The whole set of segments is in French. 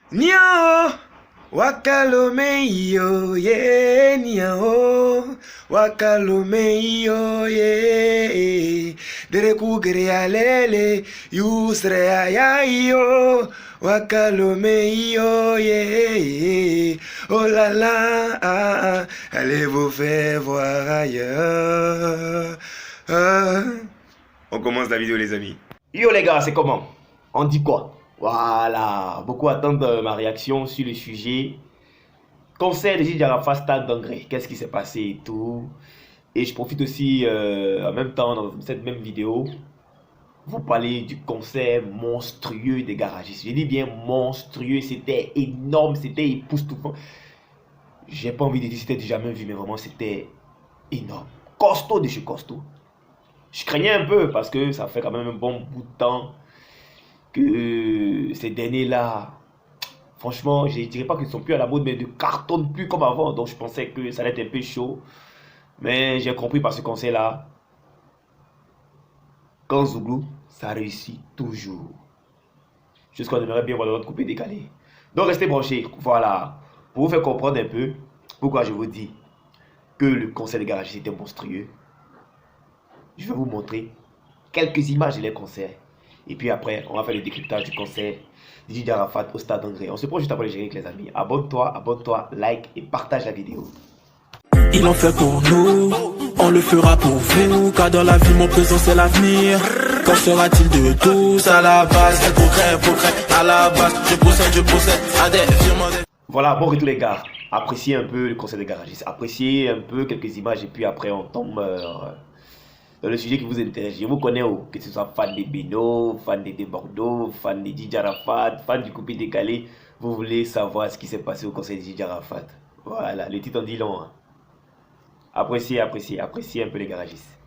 Niao, wakalomeyo ye niao, wakalomeyo ye, dere kugere alele, yusre ayayo, wakalomeyo ye, oh là là, allez vous faire voir ailleurs. On commence la vidéo les amis. Yo les gars, c'est comment? On dit quoi? Voilà, beaucoup attendent ma réaction sur le sujet. Concert de Djidji Arafat Stade d'Angré, qu'est-ce qui s'est passé et tout. Et je profite aussi en même temps dans cette même vidéo, vous parler du concert monstrueux des garagistes. Je dis bien monstrueux, c'était énorme, c'était époustouflant. J'ai pas envie de dire c'était jamais vu, mais vraiment c'était énorme. Costaud de chez costaud. Je craignais un peu parce que ça fait quand même un bon bout de temps que ces derniers-là, franchement, je ne dirais pas qu'ils sont plus à la mode, mais ne cartonnent plus comme avant. Donc je pensais que ça allait être un peu chaud. Mais j'ai compris par ce conseil-là, quand Zouglou, ça réussit toujours. Juste qu'on aimerait bien voir notre coupé décalé. Donc restez branchés, voilà, pour vous faire comprendre un peu pourquoi je vous dis que le concert des garagistes était monstrueux. Je vais vous montrer quelques images de les concerts. Et puis après, on va faire le décryptage du concert de Djidji Arafat au Stade d'Angré. On se prend juste après le générique les amis. Abonne-toi, like et partage la vidéo. Il en fait pour nous, on le fera pour vous. Car dans la vie, mon présent c'est l'avenir. Qu'en sera-t-il de tous à la base? Quel progrès, à la base. Je procède à des virements. Voilà, bon retour les gars. Appréciez un peu le concert des garagistes. Appréciez un peu quelques images et puis après on tombe dans le sujet qui vous intéresse. Je vous connais, que ce soit fan des Beno, fan des Bordeaux, fan de Djidji Arafat, fan du coupé décalé. Vous voulez savoir ce qui s'est passé au concert de Djidji Arafat. Voilà, le titre en dit long. Hein. Appréciez un peu les garagistes.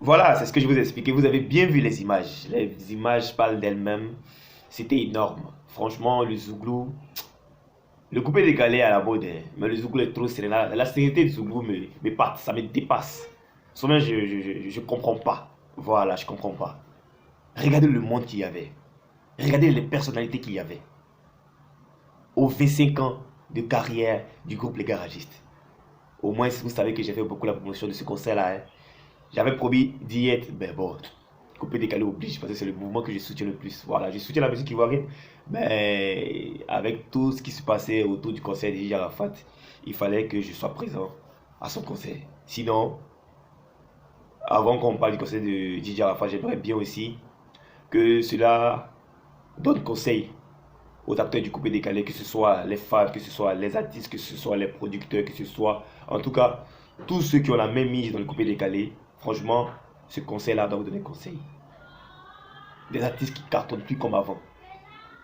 Voilà, c'est ce que je vous ai expliqué. Vous avez bien vu les images. Les images parlent d'elles-mêmes. C'était énorme. Franchement, le Zouglou, le coupé décalé à la mode, hein, mais le Zouglou est trop serein. La sérénité du Zouglou ça me dépasse. Seulement, je comprends pas. Voilà, je comprends pas. Regardez le monde qu'il y avait. Regardez les personnalités qu'il y avait. Aux 25 ans de carrière du groupe Les Garagistes. Au moins, vous savez que j'ai fait beaucoup la promotion de ce concert-là. Hein. J'avais promis d'y être, mais bon, coupé décalé oblige parce que c'est le mouvement que je soutiens le plus. Voilà, je soutiens la musique ivoirienne, mais avec tout ce qui se passait autour du concert de DJ Arafat, il fallait que je sois présent à son concert. Sinon, avant qu'on parle du concert de DJ Arafat, j'aimerais bien aussi que cela donne conseil aux acteurs du coupé décalé, que ce soit les fans, que ce soit les artistes, que ce soit les producteurs, que ce soit, en tout cas, tous ceux qui ont la même mise dans le coupé décalé. Franchement, ce conseil-là doit vous donner conseil. Des artistes qui cartonnent plus comme avant.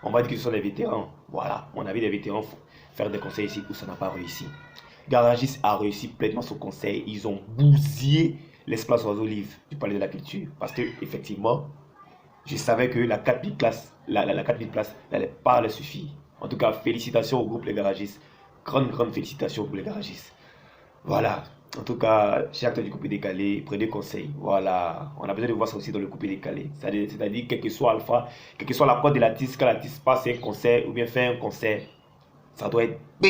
On va dire que ce sont des vétérans. Voilà, on avait des vétérans faire des conseils ici où ça n'a pas réussi. Garagis a réussi pleinement son conseil. Ils ont bousillé l'espace aux olives du Palais de la Culture. Parce que, effectivement, je savais que la 4000 places, la 4000 places n'allait pas leur suffire. En tout cas, félicitations au groupe Les Garagistes. Grande félicitations au groupe Les Garagistes. Voilà. En tout cas, chaque acteur du coupé décalé, prenez conseil. Voilà. On a besoin de voir ça aussi dans le coupé décalé. C'est-à-dire, quel que soit Alpha, quel que soit la prod de l'artiste, quand l'artiste passe un concert ou bien fait un concert, ça doit être B,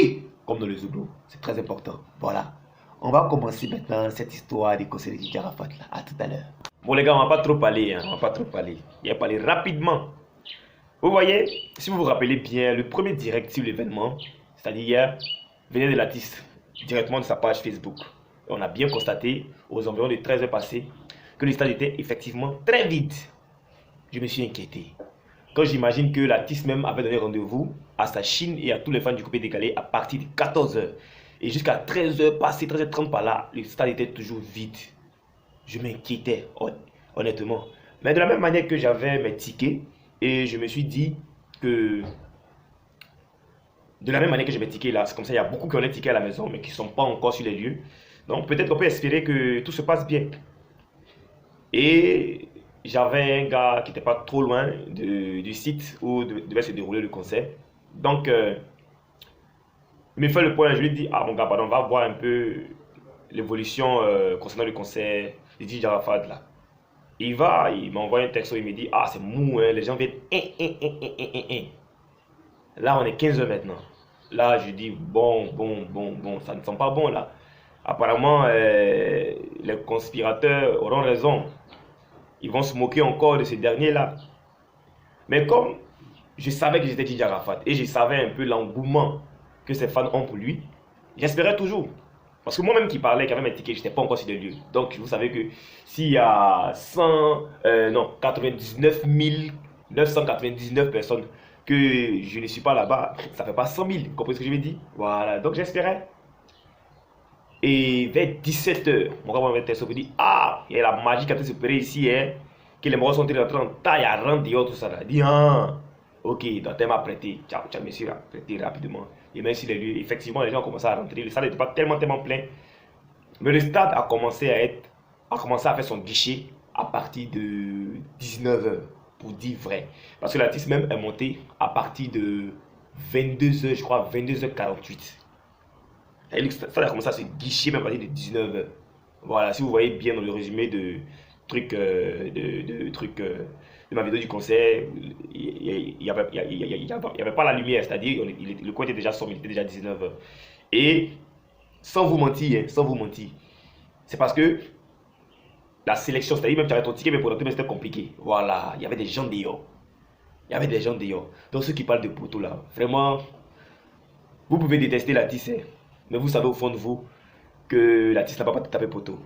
comme dans le Zouglou. C'est très important. Voilà. On va commencer maintenant cette histoire des concerts de DJ Arafat là. À tout à l'heure. Bon les gars, on va pas trop parler. On va pas trop parler. Il va parler rapidement. Vous voyez, si vous vous rappelez bien, le premier direct sur l'événement, c'est-à-dire hier, venait de l'artiste, directement de sa page Facebook. Et on a bien constaté, aux environs de 13 heures passées, que le stade était effectivement très vide. Je me suis inquiété. Quand j'imagine que l'artiste même avait donné rendez-vous à sa Chine et à tous les fans du coupé décalé à partir de 14 heures. Et jusqu'à 13 heures passées, 13h30 par là, le stade était toujours vide. Je m'inquiétais, honnêtement. Mais de la même manière que j'avais mes tickets, et je me suis dit que... De la même manière que j'ai mes tickets là, c'est comme ça, il y a beaucoup qui ont les tickets à la maison, mais qui ne sont pas encore sur les lieux. Donc peut-être qu'on peut espérer que tout se passe bien. Et j'avais un gars qui n'était pas trop loin du site où devait se dérouler le concert. Donc, il me fait le point, je lui dis, ah mon gars, pardon, on va voir un peu l'évolution concernant le concert de DJ Arafat là. Il m'envoie un texto, il me dit, ah c'est mou, hein, les gens viennent. Là, on est 15 heures maintenant. Là, je dis, bon, ça ne sent pas bon là. Apparemment, les conspirateurs auront raison. Ils vont se moquer encore de ces derniers-là. Mais comme je savais que j'étais DJ Arafat et je savais un peu l'engouement que ses fans ont pour lui, j'espérais toujours. Parce que moi-même qui parlais, qui avait mes tickets, je n'étais pas encore sur les lieux. Donc, vous savez que s'il y a 99 999 personnes que je ne suis pas là-bas, ça ne fait pas 100 000. Vous comprenez ce que je veux dire? Voilà, donc j'espérais. Et vers 17 h, mon gars m'a dit, ah, il y a la magie qui a été opérée ici, hein, que les morts sont rentrés en taille à rendre dehors, tout ça. Il dit, ah, ok, donc elle m'a prêté. Ciao, monsieur, prêté rapidement. Et même si les lieux, effectivement, les gens ont commencé à rentrer. Le stade n'était pas tellement plein. Mais le stade a commencé à faire son guichet à partir de 19 h, pour dire vrai. Parce que l'artiste même est monté à partir de 22 h, je crois, 22 h 48. Ça a commencé à se guicher même à partir de 19 h. Voilà, si vous voyez bien dans le résumé de ma vidéo du concert, il n'y avait pas la lumière, c'est-à-dire le coin était déjà sombre, il était déjà 19 h. Et sans vous mentir, c'est parce que la sélection, c'est-à-dire même tu avais ton ticket, mais pour rentrer, c'était compliqué. Voilà, il y avait des gens dehors. Donc ceux qui parlent de poteau là, vraiment, vous pouvez détester l'artiste, mais vous savez au fond de vous que l'artiste n'a pas tapé poteau.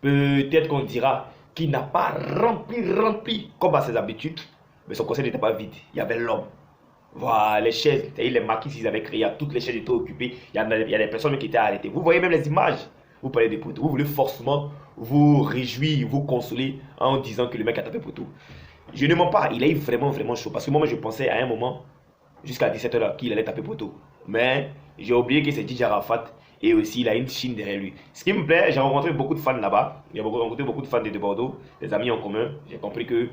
Peut-être qu'on dira qu'il n'a pas rempli comme à ses habitudes, mais son concert n'était pas vide. Il y avait l'homme. Voilà, les chaises, les maquis qu'ils avaient créés, toutes les chaises étaient occupées. Il y a des personnes qui étaient arrêtées. Vous voyez même les images. Vous parlez des poteaux. Vous voulez forcément vous réjouir, vous consoler en disant que le mec a tapé poteau. Je ne mens pas, il a eu vraiment chaud. Parce que moi, je pensais à un moment, jusqu'à 17 h, qu'il allait taper poteau. Mais j'ai oublié que c'est DJ Arafat Et aussi, il a une Chine derrière lui. Ce qui me plaît, j'ai rencontré beaucoup de fans là-bas. J'ai rencontré beaucoup de fans de Bordeaux, des amis en commun. J'ai compris que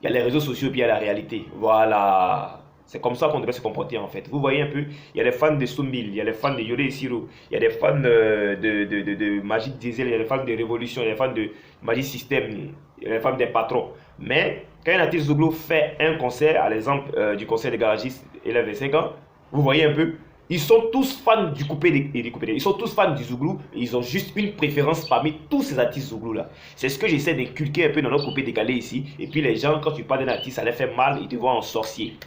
il y a les réseaux sociaux et puis il y a la réalité. Voilà. C'est comme ça qu'on devrait se comporter en fait. Vous voyez un peu, il y a les fans de Soumbil, il y a les fans de Yolé et Siro, il y a des fans de Magic Diesel, il y a les fans de Révolution, il y a les fans de Magic System, il y a les fans des patrons. Mais quand un artiste Zouglou fait un concert, à l'exemple du concert des garagistes élèves de 5 ans, vous voyez un peu, ils sont tous fans du coupé et du coupé. Ils sont tous fans du Zouglou. Et ils ont juste une préférence parmi tous ces artistes Zouglou là. C'est ce que j'essaie d'inculquer un peu dans notre coupé décalé ici. Et puis les gens, quand tu parles d'un artiste, ça les fait mal, ils te voient en sorcier.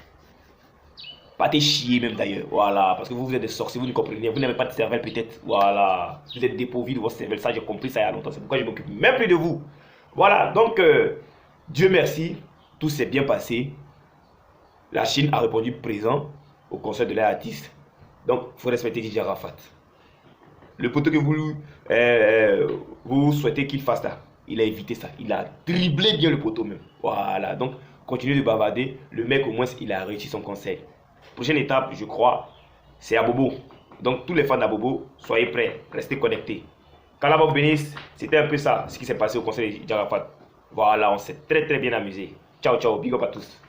Pas te chier même d'ailleurs. Voilà. Parce que vous êtes des sorciers, vous ne comprenez. Vous n'avez pas de cervelle peut-être. Voilà. Vous êtes dépourvu de votre cervelle. Ça, j'ai compris ça il y a longtemps. C'est pourquoi je m'occupe même plus de vous. Voilà. Donc, Dieu merci. Tout s'est bien passé. La Chine a répondu présent au concert de l'artiste. Donc, il faut respecter DJ Arafat. Le poteau que vous souhaitez qu'il fasse là, il a évité ça. Il a dribblé bien le poteau même. Voilà. Donc, continuez de bavarder. Le mec, au moins, il a réussi son concert. Prochaine étape, je crois, c'est Abobo. Donc, tous les fans d'Abobo, soyez prêts. Restez connectés. Qu'Allah vous bénisse. C'était un peu ça, ce qui s'est passé au concert de DJ Arafat. Voilà, on s'est très bien amusé. Ciao, ciao. Big up à tous.